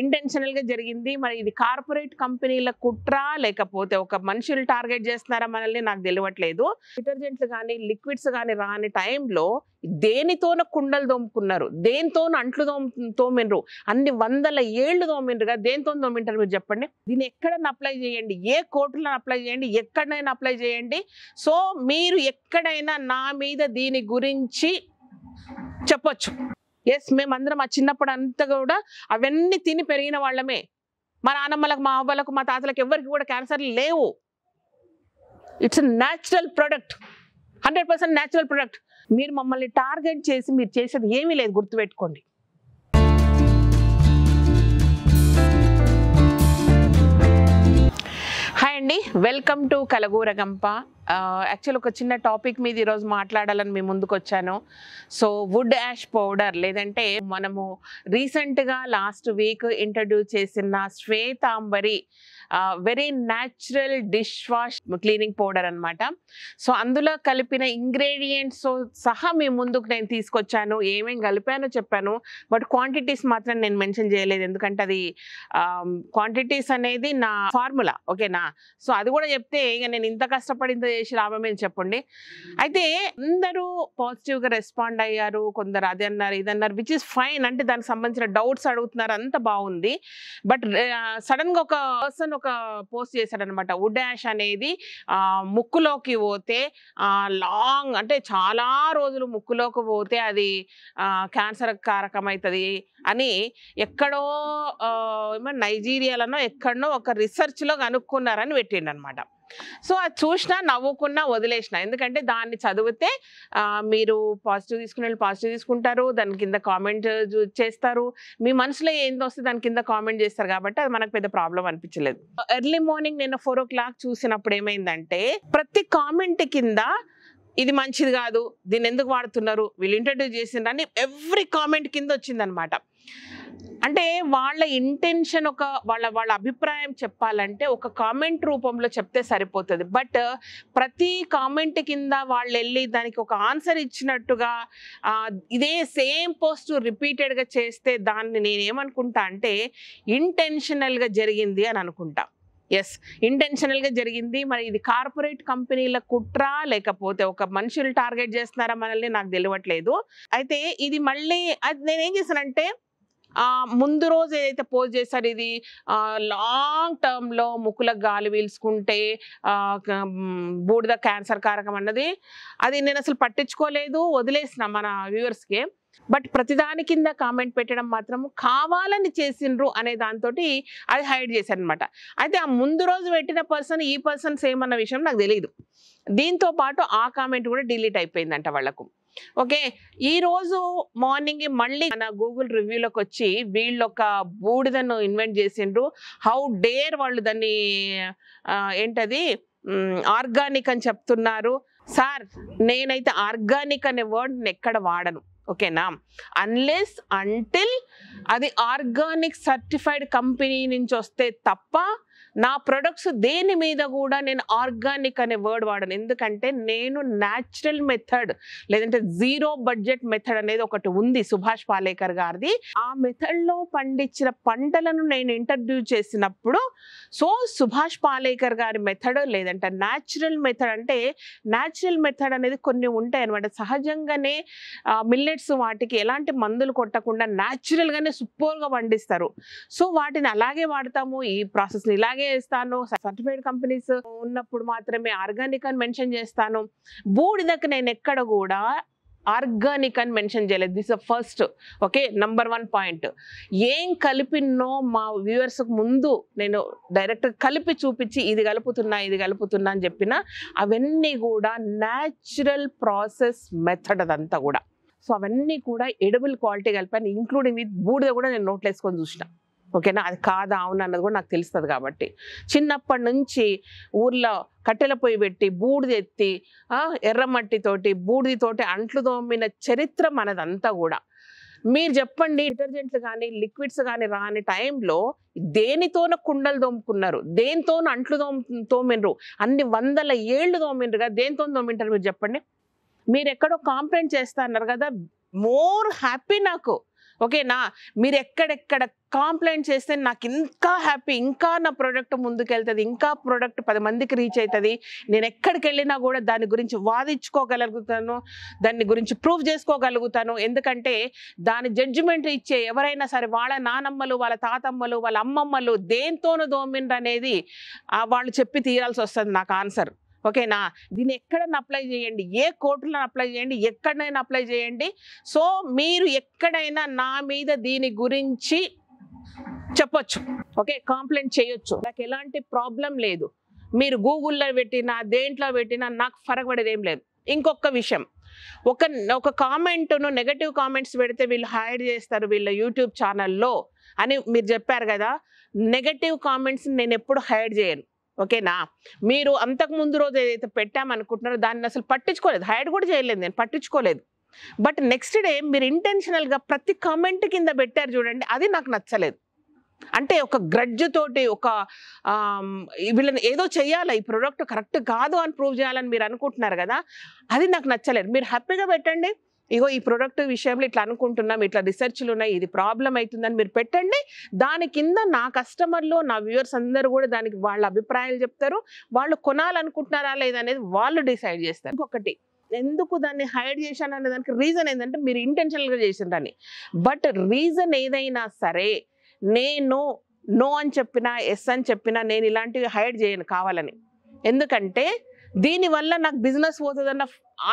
Intentional గా జరిగింది. మరి ఇది కార్పొరేట్ కంపెనీల కుట్ర లేకపోతే ఒక మనుషులు టార్గెట్ చేస్తున్నారా మనల్ని నాకు తెలియట్లేదు. డిటర్జెంట్లు కానీ లిక్విడ్స్ కానీ రాని టైంలో దేనితోన కుండలు తోముకున్నారు, దేనితోన అంట్లు తోమినరు, అన్ని వందల ఏళ్ళు తోమినరుగా దేనితో తోమింటారు మీరు చెప్పండి. దీన్ని ఎక్కడైనా అప్లై చేయండి, ఏ కోర్టులో అప్లై చేయండి, ఎక్కడైనా అప్లై చేయండి. సో మీరు ఎక్కడైనా నా మీద దీని గురించి చెప్పొచ్చు. ఎస్, మేమందరం మా చిన్నప్పుడు అంతా కూడా అవన్నీ తిని పెరిగిన వాళ్ళమే. మా నాన్నమ్మలకు, మా అవ్వలకు, మా తాతలకు ఎవరికి కూడా క్యాన్సర్లు లేవు. It's natural product, 100% natural product. మీరు మమ్మల్ని టార్గెట్ చేసి మీరు చేసేది ఏమీ లేదు, గుర్తుపెట్టుకోండి. హాయ్ అండి, వెల్కమ్ టు కలగూరగంప. యాక్చువల్ ఒక చిన్న టాపిక్ మీద ఈరోజు మాట్లాడాలని మీ ముందుకు వచ్చాను. సో వుడ్ యాష్ పౌడర్, లేదంటే మనము రీసెంట్గా లాస్ట్ వీక్ ఇంట్రడ్యూస్ చేసిన Shwetambari very natural dish wash cleaning powder అనమాట. సో అందులో కలిపిన ఇంగ్రీడియంట్స్ సహా మీ ముందుకు నేను తీసుకొచ్చాను. ఏమేం కలిపానో చెప్పాను, బట్ క్వాంటిటీస్ మాత్రం నేను మెన్షన్ చేయలేదు, ఎందుకంటే అది క్వాంటిటీస్ అనేది నా ఫార్ములా, ఓకేనా. సో అది కూడా చెప్తే ఇక నేను ఇంత కష్టపడి ఇంత చేసి లాభం ఏం చెప్పండి. అయితే అందరూ పాజిటివ్గా రెస్పాండ్ అయ్యారు, కొందరు అది అన్నారు ఇది అన్నారు, విచ్ ఇస్ ఫైన్. అంటే దానికి సంబంధించిన డౌట్స్ అడుగుతున్నారు, అంత బాగుంది. బట్ సడన్గా ఒక పర్సన్ ఒక పోస్ట్ చేశాడు అనమాట. వుడ్ యాష్ అనేది ముక్కులోకి పోతే లాంగ్, అంటే చాలా రోజులు ముక్కులోకి పోతే అది క్యాన్సర్ కారకం అవుతుంది అని ఎక్కడో నైజీరియాలోనో ఎక్కడనో ఒక రీసెర్చ్లో కనుక్కున్నారని పెట్టిండు అనమాట. సో అది చూసినా నవ్వుకున్నా వదిలేసిన, ఎందుకంటే దాన్ని చదివితే మీరు పాజిటివ్ తీసుకునే వాళ్ళు పాజిటివ్ తీసుకుంటారు, దాని కింద కామెంట్ చేస్తారు, మీ మనసులో ఏందో వస్తే దాని కింద కామెంట్ చేస్తారు, కాబట్టి అది మనకు పెద్ద ప్రాబ్లం అనిపించలేదు. ఎర్లీ మార్నింగ్ నేను 4 o'clock చూసినప్పుడు ఏమైందంటే ప్రతి కామెంట్ కింద ఇది మంచిది కాదు, దీన్ని ఎందుకు వాడుతున్నారు, వీళ్ళు ఇంట్రడ్యూస్ చేసిండ్రని ఎవ్రీ కామెంట్ కింద వచ్చిందనమాట. అంటే వాళ్ళ ఇంటెన్షన్, ఒక వాళ్ళ అభిప్రాయం చెప్పాలంటే ఒక కామెంట్ రూపంలో చెప్తే సరిపోతుంది. బట్ ప్రతి కామెంట్ కింద వాళ్ళు వెళ్ళి దానికి ఒక ఆన్సర్ ఇచ్చినట్టుగా ఇదే సేమ్ పోస్ట్ రిపీటెడ్గా చేస్తే దాన్ని నేనేమనుకుంటా అంటే ఇంటెన్షనల్గా జరిగింది అని అనుకుంటా. ఎస్, ఇంటెన్షనల్గా జరిగింది. మరి ఇది కార్పొరేట్ కంపెనీల కుట్ర లేకపోతే ఒక మనుషులు టార్గెట్ చేస్తున్నారా మనల్ని నాకు తెలియట్లేదు. అయితే ఇది మళ్ళీ నేనేం చేశానంటే ముందు రోజు ఏదైతే పోస్ట్ చేశారు, ఇది లాంగ్ టర్మ్లో ముక్కులకు గాలి పీల్చుకుంటే బూడిద క్యాన్సర్ కారకం అన్నది, అది నేను అసలు పట్టించుకోలేదు, వదిలేసిన మన వ్యూవర్స్కి. బట్ ప్రతిదాని కింద కామెంట్ పెట్టడం మాత్రం కావాలని చేసిండ్రు అనే దాంతో అది హైడ్ చేశారు అనమాట. అయితే ఆ ముందు రోజు పెట్టిన పర్సన్ ఈ పర్సన్ సేమ్ అన్న విషయం నాకు తెలియదు. దీంతో పాటు ఆ కామెంట్ కూడా డిలీట్ అయిపోయిందంట వాళ్ళకు. ఓకే, ఈ రోజు మార్నింగ్ మళ్ళీ మన గూగుల్ రివ్యూలోకి వచ్చి వీళ్ళు ఒక బూడిదను ఇన్వెంట్ చేసిండ్రు. హౌ డేర్ వాళ్ళు దాన్ని ఏంటది ఆర్గానిక్ అని చెప్తున్నారు. సార్, నేనైతే ఆర్గానిక్ అనే వర్డ్ ఎక్కడ వాడను, ఓకేనా. అన్లెస్ అంటిల్ అది ఆర్గానిక్ సర్టిఫైడ్ కంపెనీ నుంచి వస్తే తప్ప నా ప్రొడక్ట్స్ దేని మీద కూడా నేను ఆర్గానిక్ అనే వర్డ్ వాడను. ఎందుకంటే నేను న్యాచురల్ మెథడ్ లేదంటే జీరో బడ్జెట్ మెథడ్ అనేది ఒకటి ఉంది సుభాష్ పాలేకర్ గారిది. ఆ మెథడ్లో పండించిన పంటలను నేను ఇంట్రడ్యూస్ చేసినప్పుడు సో సుభాష్ పాలేకర్ గారి మెథడ్ లేదంటే న్యాచురల్ మెథడ్, అంటే న్యాచురల్ మెథడ్ అనేది కొన్ని ఉంటాయి అనమాట. సహజంగానే మిల్లెట్స్ వాటికి ఎలాంటి మందులు కొట్టకుండా న్యాచురల్గానే సూపర్గా పండిస్తారు. సో వాటిని అలాగే వాడతాము, ఈ ప్రాసెస్ని ఇలాగే చేస్తాను. సర్టిఫైడ్ కంపెనీస్ ఉన్నప్పుడు మాత్రమే ఆర్గానిక్ అని మెన్షన్ చేస్తాను. బూడిదకు నేను ఎక్కడ కూడా ఆర్గానిక్ అని మెన్షన్ చేయలేదు. This first, okay, number 1 point. ఏం కలిపినో మా వ్యూవర్స్కి ముందు నేను డైరెక్ట్ కలిపి చూపించి ఇది కలుపుతున్నా అని చెప్పిన అవన్నీ కూడా న్యాచురల్ ప్రాసెస్ మెథడ్ అదంతా కూడా. సో అవన్నీ కూడా ఎడిబుల్ క్వాలిటీ కలిపాను, ఇంక్లూడింగ్ విత్ బూడిద కూడా నేను నోట్లు వేసుకొని చూసిన, ఓకేనా. అది కాదా అవును అన్నది కూడా నాకు తెలుస్తుంది. కాబట్టి చిన్నప్పటి నుంచి ఊర్లో కట్టెల పొయ్యి పెట్టి బూడిద ఎత్తి ఎర్రమట్టితోటి బూడిదతోటి అంట్లు తోమిన చరిత్ర మనదంతా కూడా. మీరు చెప్పండి, డిటర్జెంట్లు కానీ లిక్విడ్స్ కానీ రాని టైంలో దేనితోన కుండలు తోముకున్నారు, దేనితోన అంట్లు తోమినరు, అన్ని వందల ఏళ్ళు తోమినరుగా దేనితో తోమింటారు మీరు చెప్పండి. మీరు ఎక్కడో కాంప్లైంట్ చేస్తా అన్నారు కదా, మోర్ హ్యాపీ నాకు. ఓకేనా? మీరు ఎక్కడెక్కడ కాంప్లైంట్ చేస్తే నాకు ఇంకా హ్యాపీ, ఇంకా నా ప్రోడక్ట్ ముందుకెళ్తుంది, ఇంకా ప్రోడక్ట్ 10 మందికి రీచ్ అవుతుంది, నేను ఎక్కడికి వెళ్ళినా కూడా దాని గురించి వాదించుకోగలుగుతాను, దాని గురించి ప్రూవ్ చేసుకోగలుగుతాను. ఎందుకంటే దాని జడ్జిమెంట్ ఇచ్చే ఎవరైనా సరే వాళ్ళ నానమ్మలు, వాళ్ళ తాతమ్మలు, వాళ్ళ అమ్మమ్మలు దేంతోనూ దోమిండ్రు అనేది వాళ్ళు చెప్పి తీరాల్సి వస్తుంది నాకు ఆన్సర్. ఓకేనా? దీన్ని ఎక్కడైనా అప్లై చేయండి, ఏ కోర్టులో అప్లై చేయండి, ఎక్కడైనా అప్లై చేయండి. సో మీరు ఎక్కడైనా నా మీద దీని గురించి చెప్పొచ్చు, ఓకే, కాంప్లైంట్ చేయొచ్చు, నాకు ఎలాంటి ప్రాబ్లం లేదు. మీరు గూగుల్లో పెట్టినా దేంట్లో పెట్టినా నాకు ఫరక్ పడేది ఏం లేదు. ఇంకొక విషయం, ఒక కామెంట్ను నెగటివ్ కామెంట్స్ పెడితే వీళ్ళు హైడ్ చేస్తారు వీళ్ళ యూట్యూబ్ ఛానల్లో అని మీరు చెప్పారు కదా. నెగటివ్ కామెంట్స్ నేను ఎప్పుడు హైడ్ చేయను, ఓకేనా? మీరు అంతకు ముందు రోజు ఏదైతే పెట్టామనుకుంటున్నారో దాన్ని అసలు పట్టించుకోలేదు, హైడ్ కూడా చేయలేదు, నేను పట్టించుకోలేదు. బట్ నెక్స్ట్ డే మీరు ఇంటెన్షనల్గా ప్రతి కామెంట్ కింద పెట్టారు చూడండి, అది నాకు నచ్చలేదు. అంటే ఒక గ్రడ్జ్ తోటి వీళ్ళని ఏదో చెయ్యాలి, ఈ ప్రోడక్ట్ కరెక్ట్ కాదు అని ప్రూవ్ చేయాలని మీరు అనుకుంటున్నారు కదా, అది నాకు నచ్చలేదు. మీరు హ్యాపీగా పెట్టండి, ఇగో ఈ ప్రోడక్ట్ విషయంలో ఇట్లా అనుకుంటున్నాం, ఇట్లా రీసెర్చ్లు ఉన్నాయి, ఇది ప్రాబ్లం అవుతుందని మీరు పెట్టండి. దాని కింద నా కస్టమర్లు, నా వ్యూవర్స్ అందరూ కూడా దానికి వాళ్ళ అభిప్రాయాలు చెప్తారు, వాళ్ళు కొనాలనుకుంటున్నారా లేదనేది వాళ్ళు డిసైడ్ చేస్తారు. ఇంకొకటి, ఎందుకు దాన్ని హైడ్ చేశాను అనే దానికి రీజన్ ఏంటంటే మీరు ఇంటెన్షనల్గా చేసిందని. బట్ రీజన్ ఏదైనా సరే నేను నో అని చెప్పినా ఎస్ అని చెప్పినా నేను ఇలాంటివి హైడ్ చేయను కావాలని. ఎందుకంటే దీనివల్ల నాకు బిజినెస్ పోతుందన్న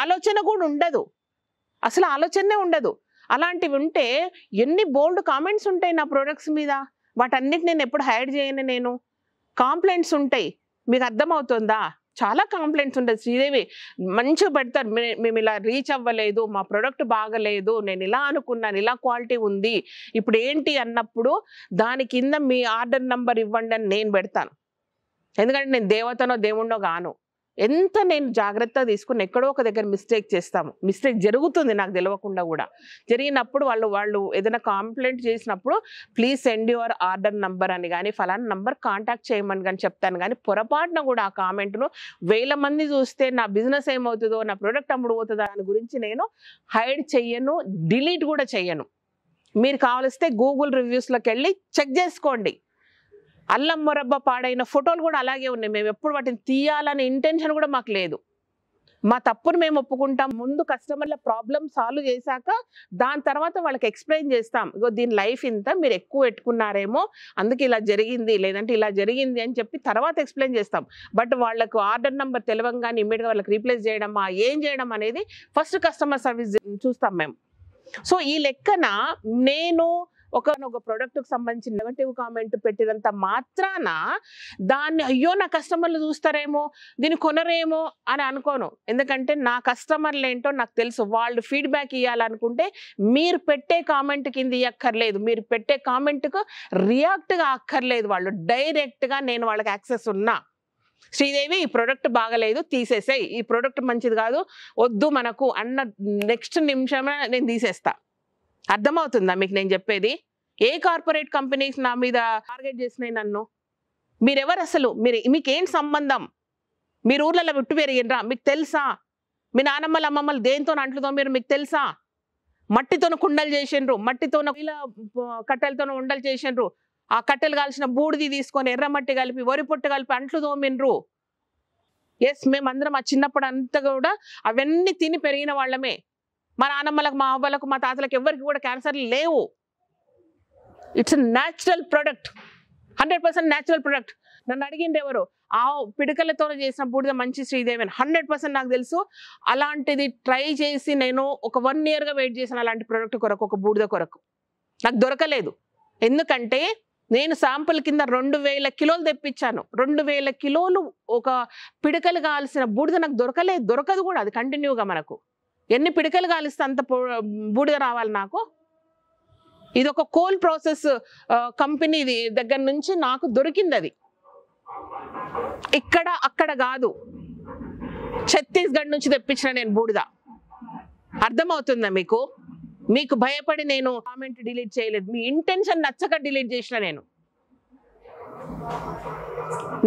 ఆలోచన కూడా ఉండదు, అసలు ఆలోచనే ఉండదు. అలాంటివి ఉంటే ఎన్ని బోల్డ్ కామెంట్స్ ఉంటాయి నా ప్రొడక్ట్స్ మీద, వాటన్నిటి నేను ఎప్పుడు హైడ్ చేయను. నేను కాంప్లైంట్స్ ఉంటాయి, మీకు అర్థమవుతుందా? చాలా కాంప్లైంట్స్ ఉంటుంది. శ్రీదేవి మంచిగా పెడతారు, మేము ఇలా రీచ్ అవ్వలేదు, మా ప్రోడక్ట్ బాగలేదు, నేను ఇలా అనుకున్నాను, ఇలా క్వాలిటీ ఉంది, ఇప్పుడు ఏంటి అన్నప్పుడు దాని కింద మీ ఆర్డర్ నెంబర్ ఇవ్వండి అని నేను పెడతాను. ఎందుకంటే నేను దేవతనో దేవుణ్ణో గాను. ఎంత నేను జాగ్రత్తగా తీసుకుని ఎక్కడో ఒక దగ్గర మిస్టేక్ చేస్తాము, మిస్టేక్ జరుగుతుంది నాకు తెలియకుండా కూడా. జరిగినప్పుడు వాళ్ళు ఏదైనా కాంప్లైంట్ చేసినప్పుడు please send your order number అని కానీ ఫలానా నంబర్ కాంటాక్ట్ చేయమని కానీ చెప్తాను. కానీ పొరపాటున కూడా ఆ కామెంట్ను 1000 మంది చూస్తే నా బిజినెస్ ఏమవుతుందో, నా ప్రోడక్ట్ అమ్ముడు పోతుందో దాని గురించి నేను హైడ్ చెయ్యను, డిలీట్ కూడా చెయ్యను. మీరు కావలిస్తే గూగుల్ రివ్యూస్లోకి వెళ్ళి చెక్ చేసుకోండి. అల్లం మొరబ్బ పాడైన ఫోటోలు కూడా అలాగే ఉన్నాయి. మేము ఎప్పుడు వాటిని తీయాలనే ఇంటెన్షన్ కూడా మాకు లేదు. మా తప్పును మేము ఒప్పుకుంటాం. ముందు కస్టమర్ల ప్రాబ్లమ్ సాల్వ్ చేశాక దాని తర్వాత వాళ్ళకి ఎక్స్ప్లెయిన్ చేస్తాం, ఇగో దీని లైఫ్ ఇంత, మీరు ఎక్కువ పెట్టుకున్నారేమో అందుకే ఇలా జరిగింది, లేదంటే ఇలా జరిగింది అని చెప్పి తర్వాత ఎక్స్ప్లెయిన్ చేస్తాం. బట్ వాళ్ళకు ఆర్డర్ నెంబర్ తెలవంగానే ఇమ్మీడియట్గా వాళ్ళకి రీప్లేస్ చేయడమా ఏం చేయడం అనేది ఫస్ట్ కస్టమర్ సర్వీస్ చూస్తాం మేము. సో ఈ లెక్కన నేను ఒక ప్రోడక్ట్కి సంబంధించి నెగటివ్ కామెంట్ పెట్టినంత మాత్రాన దాన్ని అయ్యో నా కస్టమర్లు చూస్తారేమో, దీన్ని కొనరేమో అని అనుకోను. ఎందుకంటే నా కస్టమర్లు ఏంటో నాకు తెలుసు. వాళ్ళు ఫీడ్బ్యాక్ ఇవ్వాలనుకుంటే మీరు పెట్టే కామెంట్ కింద ఇవ్వక్కర్లేదు, మీరు పెట్టే కామెంట్కు రియాక్ట్గా అక్కర్లేదు, వాళ్ళు డైరెక్ట్గా నేను వాళ్ళకి యాక్సెస్ ఉన్నా, శ్రీదేవి ఈ ప్రోడక్ట్ బాగలేదు తీసేసేయి, ఈ ప్రోడక్ట్ మంచిది కాదు వద్దు మనకు అన్న నెక్స్ట్ నిమిషమే నేను తీసేస్తా. అర్థమవుతుందా మీకు నేను చెప్పేది? ఏ కార్పొరేట్ కంపెనీస్ నా మీద టార్గెట్ చేసినాయి నన్ను? మీరెవరు అసలు? మీకేం సంబంధం? మీరు ఊర్లలో విట్టు పెరిగినరా? మీకు తెలుసా? మీ నానమ్మలు అమ్మమ్మలు దేంతో అంట్లుతో మీరు మీకు తెలుసా? మట్టితోన కుండలు చేసిండ్రు, మట్టితోన ఇలా కట్టెలతోన ఉండలు చేసిండ్రు, ఆ కట్టెలు కాల్చిన బూడిది తీసుకొని ఎర్రమట్టి కలిపి వరి పొట్టు కలిపి అంట్లు తోమిండ్రు. ఎస్, మేమందరం ఆ చిన్నప్పుడు అంతా కూడా అవన్నీ తిని పెరిగిన వాళ్ళమే. మా నాన్నమ్మలకు, మా అవ్వలకు, మా తాతలకు ఎవరికి కూడా క్యాన్సర్లు లేవు. It's natural product, 100% natural product. నన్ను అడిగింది ఎవరు, ఆ పిడకలతో చేసిన బూడిద మంచి శ్రీదేవి అని 100% నాకు తెలుసు. అలాంటిది ట్రై చేసి నేను ఒక 1 yearగా వెయిట్ చేశాను అలాంటి ప్రోడక్ట్ కొరకు, ఒక బూడిద కొరకు. నాకు దొరకలేదు. ఎందుకంటే నేను శాంపుల్ కింద 2000 కిలోలు తెప్పించాను. 2000 కిలోలు ఒక పిడకలు కావాల్సిన బూడిద నాకు దొరకలేదు, దొరకదు కూడా. అది కంటిన్యూగా మనకు ఎన్ని పిడకలు కాలిస్తే అంత బూడిద రావాలి నాకు. ఇది ఒక కోల్ ప్రాసెస్ కంపెనీ దగ్గర నుంచి నాకు దొరికింది. అది ఇక్కడ అక్కడ కాదు, ఛత్తీస్గఢ్ నుంచి తెప్పించిన నేను బూడిద. అర్థమవుతుందా మీకు? మీకు భయపడి నేను కామెంట్ డిలీట్ చేయలేదు, మీ ఇంటెన్షన్ నచ్చక డిలీట్ చేసిన. నేను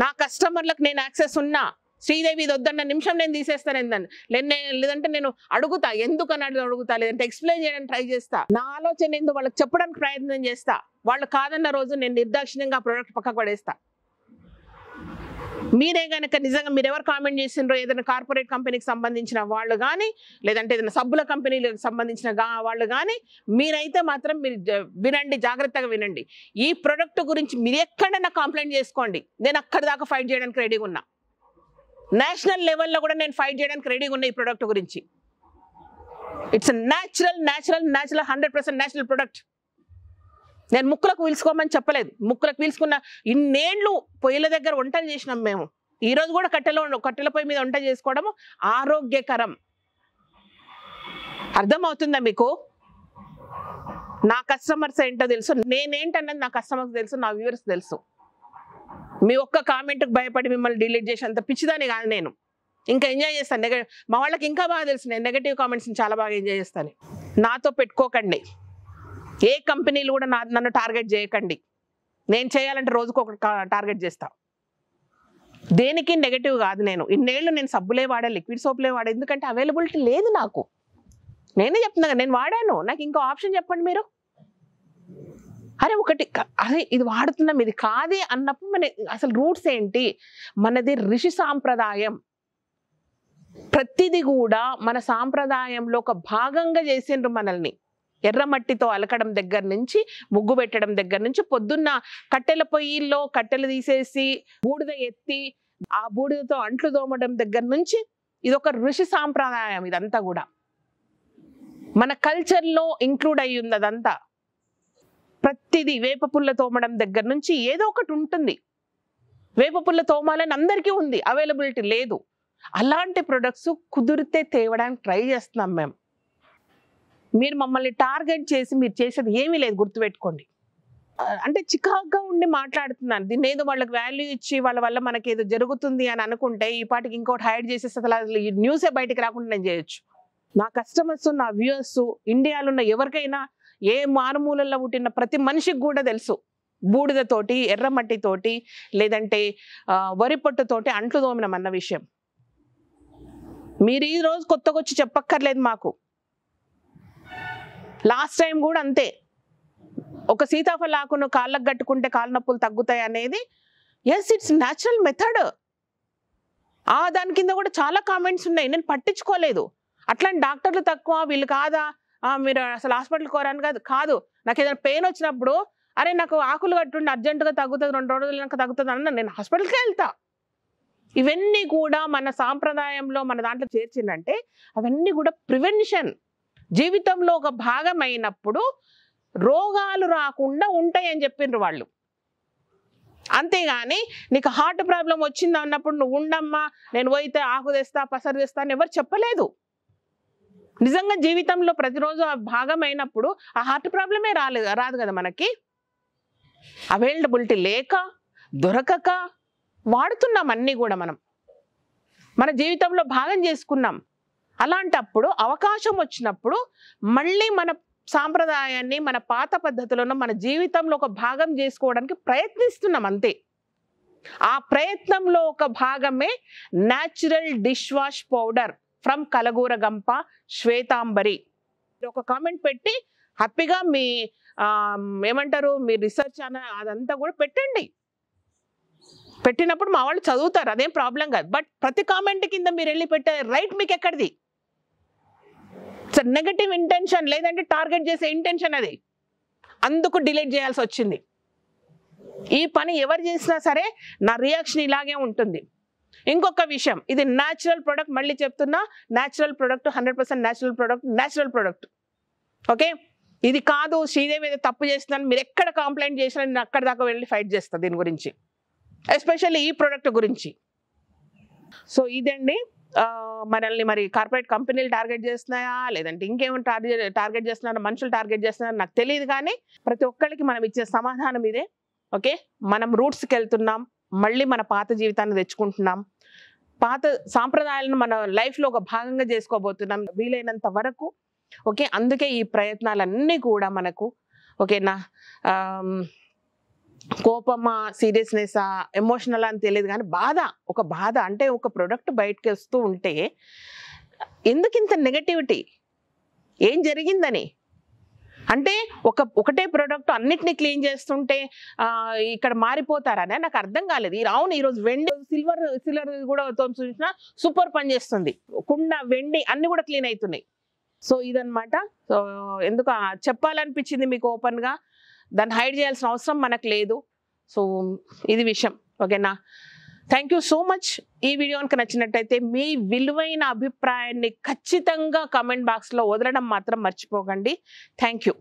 నా కస్టమర్లకు నేను యాక్సెస్ ఉన్నా, శ్రీదేవి ఇది వద్దన్న నిమిషం నేను తీసేస్తాను ఏందని, లేదంటే నేను అడుగుతా, ఎందుకని అడుగుతా, లేదంటే ఎక్స్ప్లెయిన్ చేయడానికి ట్రై చేస్తా, నా ఆలోచన ఏందో వాళ్ళకి చెప్పడానికి ప్రయత్నం చేస్తా. వాళ్ళు కాదన్న రోజు నేను నిర్దాక్షిణ్యంగా ఆ ప్రోడక్ట్ పక్కకు పడేస్తా. మీరే కనుక నిజంగా మీరు ఎవరు కామెంట్ చేసిండ్రో, ఏదైనా కార్పొరేట్ కంపెనీకి సంబంధించిన వాళ్ళు కానీ, లేదంటే ఏదైనా సబ్బుల కంపెనీలకు సంబంధించిన వాళ్ళు కానీ, మీరైతే మాత్రం మీరు వినండి, జాగ్రత్తగా వినండి. ఈ ప్రొడక్ట్ గురించి మీరు ఎక్కడైనా కంప్లైంట్ చేసుకోండి, నేను అక్కడి దాకా ఫైట్ చేయడానికి రెడీగా ఉన్నా. నేషనల్ లెవెల్లో కూడా నేను ఫైట్ చేయడానికి రెడీగా ఉన్నా ఈ ప్రొడక్ట్ గురించి. It's natural 100% natural product. నేను ముక్కులకు పీల్చుకోమని చెప్పలేదు. ముక్కులకు పీల్చుకున్న ఇన్నేళ్ళు పొయ్యిల దగ్గర వంటలు చేసినాం మేము. ఈరోజు కూడా కట్టెల పొయ్యి మీద వంట చేసుకోవడము ఆరోగ్యకరం. అర్థమవుతుందా మీకు? నా కస్టమర్స్ ఏంటో తెలుసు, నేనేంటన్నది నా కస్టమర్స్ తెలుసు, నా వ్యూవర్స్ తెలుసు. మీ ఒక్క కామెంట్కి భయపడి మిమ్మల్ని డిలీట్ చేసి అంత పిచ్చిదాని కాదు నేను. ఇంకా ఎంజాయ్ చేస్తాను. మా వాళ్ళకి ఇంకా బాగా తెలుసు నేను నెగటివ్ కామెంట్స్ని చాలా బాగా ఎంజాయ్ చేస్తాను. నాతో పెట్టుకోకండి. ఏ కంపెనీలు కూడా నన్ను టార్గెట్ చేయకండి. నేను చేయాలంటే రోజుకు ఒక టార్గెట్ చేస్తా. దేనికి నెగటివ్ కాదు. ఇన్నేళ్ళు నేను సబ్బులే వాడా, లిక్విడ్ సోప్లే వాడా, ఎందుకంటే అవైలబిలిటీ లేదు నాకు. నేనే చెప్తున్నా, నేను వాడాను, నాకు ఇంకో ఆప్షన్ చెప్పండి మీరు. అరే ఇది వాడుతున్నాం, ఇది కాదే అన్నప్పుడు మన అసలు రూట్స్ ఏంటి? మనది ఋషి సాంప్రదాయం. ప్రతిదీ కూడా మన సాంప్రదాయంలో ఒక భాగంగా చేసిండ్రు మనల్ని. ఎర్రమట్టితో అలకడం దగ్గర నుంచి, ముగ్గు పెట్టడం దగ్గర నుంచి, పొద్దున్న కట్టెల పొయ్యిల్లో కట్టెలు తీసేసి బూడిద ఎత్తి ఆ బూడిదతో అంట్లు తోమడం దగ్గర నుంచి ఇది ఒక ఋషి సాంప్రదాయం. ఇదంతా కూడా మన కల్చర్లో ఇంక్లూడ్ అయ్యి ఉంది. అదంతా ప్రతిదీ వేప పుల్ల తోమడం దగ్గర నుంచి ఏదో ఒకటి ఉంటుంది. వేప పుల్ల తోమాలని అందరికీ ఉంది, అవైలబిలిటీ లేదు. అలాంటి ప్రొడక్ట్స్ కుదిరితే తేవడానికి ట్రై చేస్తున్నాం మేము. మీరు మమ్మల్ని టార్గెట్ చేసి మీరు చేసేది ఏమీ లేదు, గుర్తుపెట్టుకోండి. అంటే చికాగ్గా ఉండి మాట్లాడుతున్నాను. దీన్ని ఏదో వాళ్ళకి వాల్యూ ఇచ్చి వాళ్ళ వల్ల మనకి ఏదో జరుగుతుంది అని అనుకుంటే ఈ పాటికి ఇంకోటి హైడ్ చేసేసి అసలు ఈ న్యూసే బయటికి రాకుండా నేను చేయొచ్చు. నా కస్టమర్స్, నా వ్యూవర్స్, ఇండియాలో ఉన్న ఎవరికైనా, ఏ మారుమూలల్లో పుట్టిన ప్రతి మనిషికి కూడా తెలుసు బూడిదతోటి, ఎర్రమట్టితోటి, లేదంటే వరి పొట్టుతోటి అంట్లు తోమినం అన్న విషయం. మీరు ఈ రోజు కొత్తగా వచ్చి చెప్పక్కర్లేదు మాకు. లాస్ట్ టైం కూడా అంతే. ఒక సీతాఫల ఆకును కాళ్ళకు కట్టుకుంటే కాళ్ళ నొప్పులు తగ్గుతాయి అనేది, ఎస్, ఇట్స్ న్యాచురల్ మెథడ్. దాని కింద కూడా చాలా కామెంట్స్ ఉన్నాయి, నేను పట్టించుకోలేదు. అట్లాంటి డాక్టర్లు తక్కువ, వీళ్ళు కాదా, మీరు అసలు హాస్పిటల్కి కోరాను కాదు. నాకు ఏదైనా పెయిన్ వచ్చినప్పుడు, అరే నాకు ఆకులు కట్టుండి అర్జెంటుగా తగ్గుతుంది, 2 రోజులు తగ్గుతుంది అన్న, నేను హాస్పిటల్కి వెళ్తా. ఇవన్నీ కూడా మన సాంప్రదాయంలో మన దాంట్లో చేర్చిందంటే అవన్నీ కూడా ప్రివెన్షన్. జీవితంలో ఒక భాగమైనప్పుడు రోగాలు రాకుండా ఉంటాయని చెప్పిండ్రు వాళ్ళు. అంతేగాని నీకు హార్ట్ ప్రాబ్లం వచ్చింది అన్నప్పుడు నువ్వు ఉండమ్మా, నేను పోయితే ఆకు తెస్తా, పసరు తెస్తా అని ఎవరు చెప్పలేదు. నిజంగా జీవితంలో ప్రతిరోజు ఆ భాగమైనప్పుడు ఆ హార్ట్ ప్రాబ్లమే రాదు కదా మనకి. అవైలబిలిటీ లేక, దొరకక వాడుతున్నాం అన్నీ కూడా మనం మన జీవితంలో భాగం చేసుకున్నాం. అలాంటప్పుడు అవకాశం వచ్చినప్పుడు మళ్ళీ మన సాంప్రదాయాన్ని, మన పాత పద్ధతులను మన జీవితంలో ఒక భాగం చేసుకోవడానికి ప్రయత్నిస్తున్నాం అంతే. ఆ ప్రయత్నంలో ఒక భాగమే natural dish wash powder from కలగూరగంప శ్వేతాంబరి. ఒక కామెంట్ పెట్టి హ్యాపీగా మీ ఏమంటారు, మీ రీసెర్చ్ అదంతా కూడా పెట్టండి. పెట్టినప్పుడు మా వాళ్ళు చదువుతారు, అదేం ప్రాబ్లం కాదు. బట్ ప్రతి కామెంట్ కింద మీరు వెళ్ళి పెట్టే రైట్ మీకు ఎక్కడిది? నెగటివ్ ఇంటెన్షన్, లేదంటే టార్గెట్ చేసే ఇంటెన్షన్ అది. అందుకు డిలీట్ చేయాల్సి వచ్చింది. ఈ పని ఎవరు చేసినా సరే నా రియాక్షన్ ఇలాగే ఉంటుంది. ఇంకొక విషయం, ఇది న్యాచురల్ ప్రొడక్ట్, మళ్ళీ చెప్తున్నా, natural product, 100% natural product. Okay, ఇది కాదు శ్రీదేవి ఏదో తప్పు చేస్తున్నాను మీరు ఎక్కడ కంప్లైంట్ చేసినా నేను అక్కడ దాకా వెళ్ళి ఫైట్ చేస్తాను దీని గురించి, ఎస్పెషల్లీ ఈ ప్రోడక్ట్ గురించి. సో ఇదండి, మనల్ని మరి కార్పొరేట్ కంపెనీలు టార్గెట్ చేస్తున్నాయా, లేదంటే ఇంకేమైనా టార్గెట్ చేస్తున్నారా, మనుషులు టార్గెట్ చేస్తున్నారా నాకు తెలియదు. కానీ ప్రతి ఒక్కరికి మనం ఇచ్చే సమాధానం ఇదే. ఓకే, మనం రూట్స్కి వెళ్తున్నాం, మళ్ళీ మన పాత జీవితాన్ని తెచ్చుకుంటున్నాం, పాత సాంప్రదాయాలను మన లైఫ్లో ఒక భాగంగా చేసుకోబోతున్నాం వీలైనంత వరకు. ఓకే, అందుకే ఈ ప్రయత్నాలన్నీ కూడా మనకు. ఓకేనా, కోపమా, సీరియస్నెస్సా, ఎమోషనల్ అని తెలియదు కానీ ఒక బాధ అంటే ఒక ప్రొడక్ట్ బయటకి వస్తూ ఉంటే ఎందుకు ఇంత నెగటివిటీ, ఏం జరిగిందని. అంటే ఒకటే ప్రోడక్ట్ అన్నిటిని క్లీన్ చేస్తుంటే ఇక్కడ మారిపోతారనే నాకు అర్థం కాలేదు. అవును, ఈరోజు వెండి సిల్వర్ కూడా చూసినా సూపర్ పని చేస్తుంది, కుండ వెండి అన్ని కూడా క్లీన్ అవుతున్నాయి. సో ఇదన్నమాట. సో ఎందుకు చెప్పాలనిపించింది మీకు ఓపెన్గా, దాన్ని హైడ్ చేయాల్సిన అవసరం మనకు లేదు. సో ఇది విషయం, ఓకేనా. Thank you so much. ఈ వీడియో కనుక నచ్చినట్టయితే మీ విలువైన అభిప్రాయాన్ని ఖచ్చితంగా కామెంట్ బాక్స్లో వదలడం మాత్రం మర్చిపోకండి. Thank you.